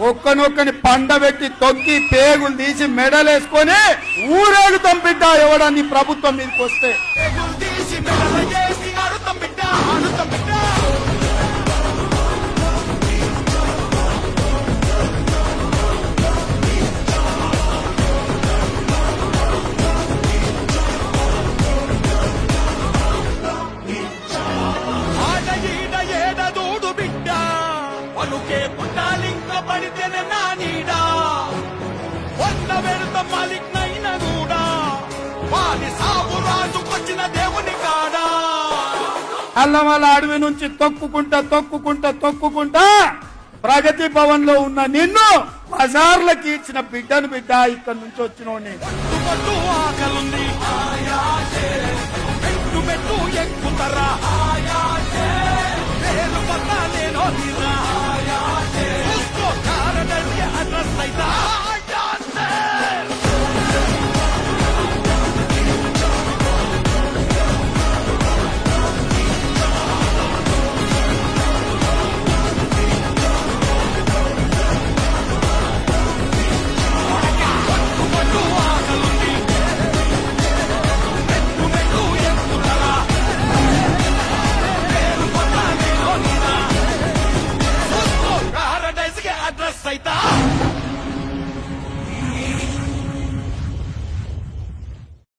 ఒక్కనొక్కని పండబెట్టి తొక్కి పేగులు తీసి మెడలేసుకొని ఊరేగుతాం బిడ్డ ఎవడని ప్రభుత్వం మీదకి వస్తే. పలుకే పుట్టాలింక పడితేనే నా నీడా వంద వెళుత మాలిక్నైన కూడా వారి సాగు రాజుకొచ్చిన దేవుని కాడా. అల్లమల అడవి నుంచి తొక్కుకుంటా ప్రగతి భవన్ లో ఉన్న నిన్ను బజార్లకి ఇచ్చిన బిడ్డను బిడ్డ ఇక్కడ నుంచి వచ్చినోని. ఆకలుంది పెట్టు పెట్టు ఎక్కుతరా పేరు పట్టాలేనో తీరా అడ్రస్ అయితా. అడ్రస్ అయితా